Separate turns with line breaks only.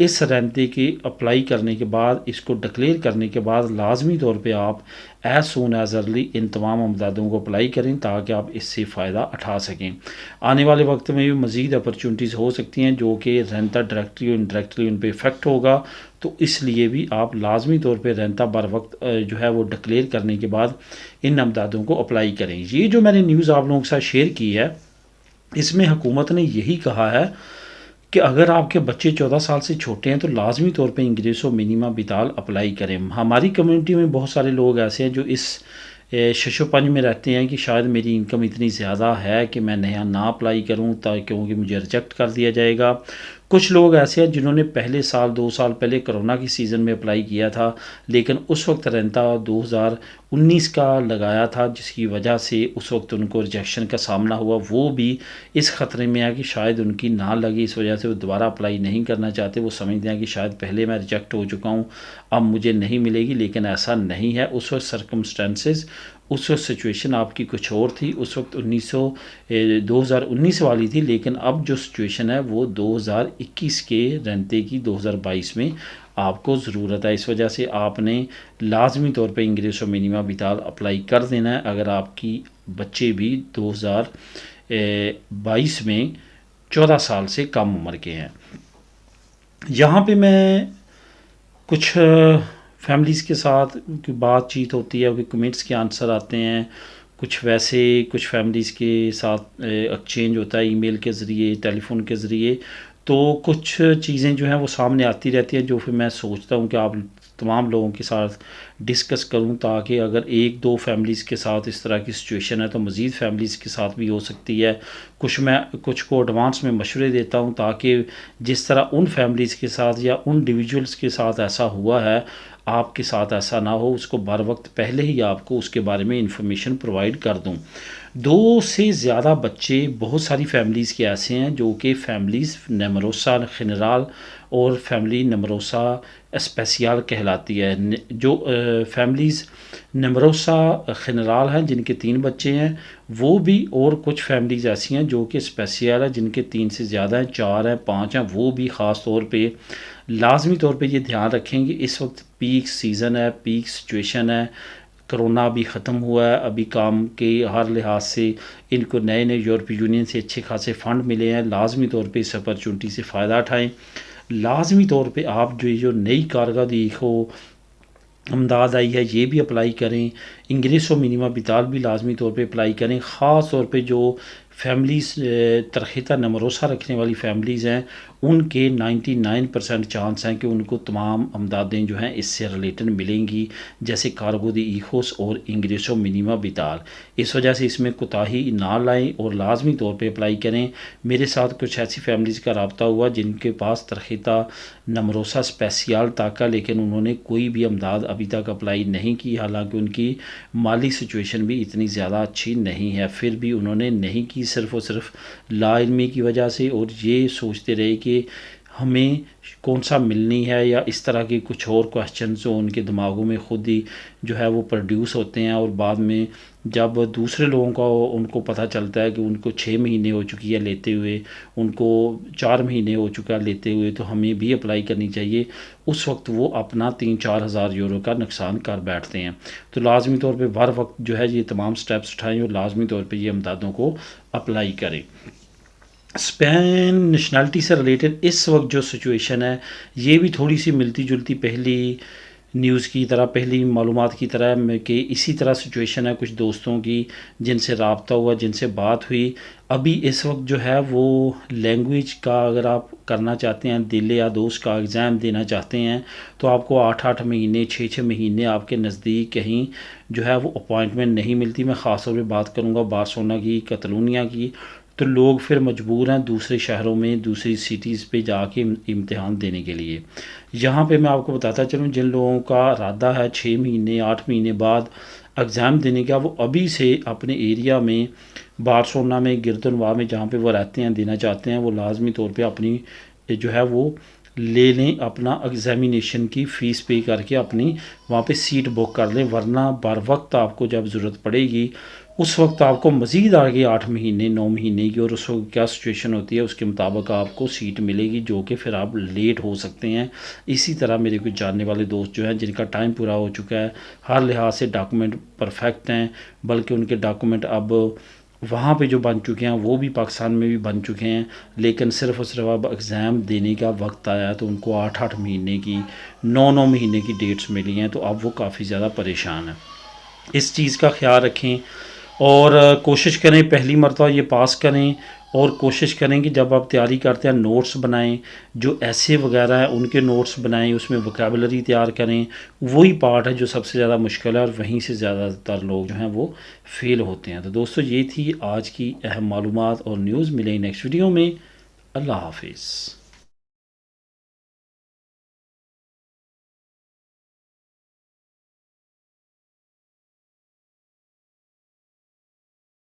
اس رینتے کے اپلائی کرنے کے بعد، اس کو ڈکلیئر کرنے کے بعد لازمی طور پہ آپ as soon as early in تمام امدادوں کو اپلائی کریں تاکہ آپ اس سے فائدہ اٹھا سکیں۔ آنے والے وقت میں بھی مزید اپرچونٹیز ہو سکتی ہیں جو کہ رینتا ڈائریکٹلی اور انڈائریکٹلی ان پہ افیکٹ ہوگا، تو اس لیے بھی آپ لازمی طور پہ رینتا بر وقت جو ہے وہ ڈکلیئر کرنے کے بعد ان امدادوں کو اپلائی کریں۔ یہ جو میں نے نیوز آپ لوگوں کے ساتھ شیئر کی ہے، اس میں حکومت نے یہی کہا ہے کہ اگر آپ کے بچے 14 سال سے چھوٹے ہیں تو لازمی طور پہ انگریسو منیما بیتال اپلائی کریں۔ ہماری کمیونٹی میں بہت سارے لوگ ایسے ہیں جو اس شش و پنج میں رہتے ہیں کہ شاید میری انکم اتنی زیادہ ہے کہ میں نیا نہ اپلائی کروں کیونکہ مجھے ریجیکٹ کر دیا جائے گا۔ کچھ لوگ ایسے ہیں جنہوں نے پہلے سال 2 سال پہلے کرونا کی سیزن میں اپلائی کیا تھا، لیکن اس وقت رینتا 2019 کا لگایا تھا، جس کی وجہ سے اس وقت ان کو ریجیکشن کا سامنا ہوا۔ وہ بھی اس خطرے میں ہے کہ شاید ان کی نہ لگی، اس وجہ سے وہ دوبارہ اپلائی نہیں کرنا چاہتے۔ وہ سمجھتے ہیں کہ شاید پہلے میں ریجیکٹ ہو چکا ہوں، اب مجھے نہیں ملے گی، لیکن ایسا نہیں ہے۔ اس وقت سرکمسٹانسز، اس وقت سچویشن آپ کی کچھ اور تھی، اس وقت 2019 والی تھی، لیکن اب جو سچویشن ہے وہ 2021 کے رینتے کی 2022 میں آپ کو ضرورت ہے۔ اس وجہ سے آپ نے لازمی طور پہ انگریسو منیما بیتال اپلائی کر دینا ہے اگر آپ کی بچے بھی 2022 میں 14 سال سے کم عمر کے ہیں۔ یہاں پہ میں کچھ فیملیز کے ساتھ بات چیت ہوتی ہے کہ کمنٹس کے آنسر آتے ہیں، کچھ ویسے کچھ فیملیز کے ساتھ ایکسچینج ہوتا ہے ای میل کے ذریعے، ٹیلی فون کے ذریعے، تو کچھ چیزیں جو ہیں وہ سامنے آتی رہتی ہیں جو پھر میں سوچتا ہوں کہ آپ تمام لوگوں کے ساتھ ڈسکس کروں، تاکہ اگر 1-2 فیملیز کے ساتھ اس طرح کی سچویشن ہے تو مزید فیملیز کے ساتھ بھی ہو سکتی ہے۔ میں کچھ کو ایڈوانس میں مشورے دیتا ہوں تاکہ جس طرح ان فیملیز کے ساتھ یا ان انڈیویجولز کے ساتھ ایسا ہوا ہے، آپ کے ساتھ ایسا نہ ہو، اس کو بر وقت پہلے ہی آپ کو اس کے بارے میں انفارمیشن پرووائڈ کر دوں۔ 2 سے زیادہ بچے بہت ساری فیملیز کے ایسے ہیں جو کہ فیملیز نمروسا خنرال اور فیملی نمروسا اسپیسیال کہلاتی ہے۔ جو فیملیز نمروسا خنرال ہیں جن کے 3 بچے ہیں وہ بھی، اور کچھ فیملیز ایسی ہیں جو کہ اسپیسیال ہیں جن کے 3 سے زیادہ ہیں، 4 ہیں، 5 ہیں، وہ بھی خاص طور پہ لازمی طور پہ یہ دھیان رکھیں کہ اس وقت پیک سیزن ہے، پیک سچویشن ہے، کرونا بھی ختم ہوا ہے، ابھی کام کے ہر لحاظ سے ان کو نئے یورپی یونین سے اچھے خاصے فنڈ ملے ہیں۔ لازمی طور پہ اس اپرچونٹی سے فائدہ اٹھائیں۔ لازمی طور پہ آپ جو نئی کارگردگی کو امداد آئی ہے یہ بھی اپلائی کریں۔ انگریسو منیما بیتال بھی لازمی طور پہ اپلائی کریں، خاص طور پہ جو فیملیز ترخیتہ نمروسا رکھنے والی فیملیز ہیں ان کے 99% چانس ہیں کہ ان کو تمام امدادیں جو ہیں اس سے ریلیٹڈ ملیں گی، جیسے کارگو دی ایخوس اور انگریسو منیما بیتال۔ اس وجہ سے اس میں کوتاہی نہ لائیں اور لازمی طور پہ اپلائی کریں۔ میرے ساتھ کچھ ایسی فیملیز کا رابطہ ہوا جن کے پاس ترخیتہ نمروسا اسپیسیال تھا، لیکن انہوں نے کوئی بھی امداد ابھی تک اپلائی نہیں کی، حالانکہ ان کی مالی سچویشن بھی اتنی زیادہ اچھی نہیں ہے، پھر بھی انہوں نے نہیں کی، صرف اور صرف لا علمی کی وجہ سے، اور یہ سوچتے رہے کہ ہمیں کون سا ملنی ہے، یا اس طرح کے کچھ اور کویشچنز جو ان کے دماغوں میں خود ہی جو ہے وہ پروڈیوس ہوتے ہیں، اور بعد میں جب دوسرے لوگوں کا ان کو پتہ چلتا ہے کہ ان کو 6 مہینے ہو چکی ہے لیتے ہوئے، ان کو 4 مہینے ہو چکا ہے لیتے ہوئے، تو ہمیں بھی اپلائی کرنی چاہیے، اس وقت وہ اپنا 3-4 ہزار یورو کا نقصان کر بیٹھتے ہیں۔ تو لازمی طور پہ بر وقت جو ہے یہ تمام سٹیپس اٹھائیں اور لازمی طور پہ یہ امدادوں کو اپلائی کریں۔ اسپین نیشنلٹی سے ریلیٹڈ اس وقت جو سچویشن ہے یہ بھی تھوڑی سی ملتی جلتی پہلی نیوز کی طرح، پہلی معلومات کی طرح کہ اسی طرح سچویشن ہے کچھ دوستوں کی جن سے رابطہ ہوا، جن سے بات ہوئی۔ ابھی اس وقت جو ہے وہ لینگویج کا اگر آپ کرنا چاہتے ہیں، دل یا دوست کا ایگزام دینا چاہتے ہیں، تو آپ کو 8-8 مہینے 6-6 مہینے آپ کے نزدیک کہیں جو ہے وہ اپوائنٹمنٹ نہیں ملتی۔ میں خاص طور پہ بات کروں گا بارسلونا کی، کتالونیا کی، تو لوگ پھر مجبور ہیں دوسرے شہروں میں، دوسری سٹیز پہ جا کے امتحان دینے کے لیے۔ یہاں پہ میں آپ کو بتاتا چلوں جن لوگوں کا ارادہ ہے 6 مہینے 8 مہینے بعد ایگزام دینے کا، وہ ابھی سے اپنے ایریا میں بارسلونا میں، گردنواہ میں جہاں پہ وہ رہتے ہیں دینا چاہتے ہیں، وہ لازمی طور پہ اپنی جو ہے وہ لے لیں، اپنا ایگزامینیشن کی فیس پے کر کے اپنی وہاں پہ سیٹ بک کر لیں، ورنہ بر وقت آپ کو جب ضرورت پڑے گی اس وقت آپ کو مزید آگے 8 مہینے 9 مہینے کی اور اس وقت کیا سچویشن ہوتی ہے اس کے مطابق آپ کو سیٹ ملے گی، جو کہ پھر آپ لیٹ ہو سکتے ہیں۔ اسی طرح میرے کچھ جاننے والے دوست جو ہیں جن کا ٹائم پورا ہو چکا ہے، ہر لحاظ سے ڈاکومنٹ پرفیکٹ ہیں، بلکہ ان کے ڈاکومنٹ اب وہاں پہ جو بن چکے ہیں وہ بھی پاکستان میں بھی بن چکے ہیں، لیکن صرف اور صرف اب ایگزام دینے کا وقت آیا ہے تو ان کو 8 مہینے کی 9 مہینے کی ڈیٹس ملی ہیں، تو اب وہ کافی زیادہ پریشان ہیں۔ اس چیز کا خیال رکھیں اور کوشش کریں پہلی مرتبہ یہ پاس کریں، اور کوشش کریں کہ جب آپ تیاری کرتے ہیں نوٹس بنائیں، جو ایسے وغیرہ ہیں ان کے نوٹس بنائیں، اس میں وکیبلری تیار کریں، وہی پارٹ ہے جو سب سے زیادہ مشکل ہے اور وہیں سے زیادہ تر لوگ جو ہیں وہ فیل ہوتے ہیں۔ تو دوستو یہ تھی آج کی اہم معلومات اور نیوز، ملیں نیکسٹ ویڈیو میں، اللہ حافظ۔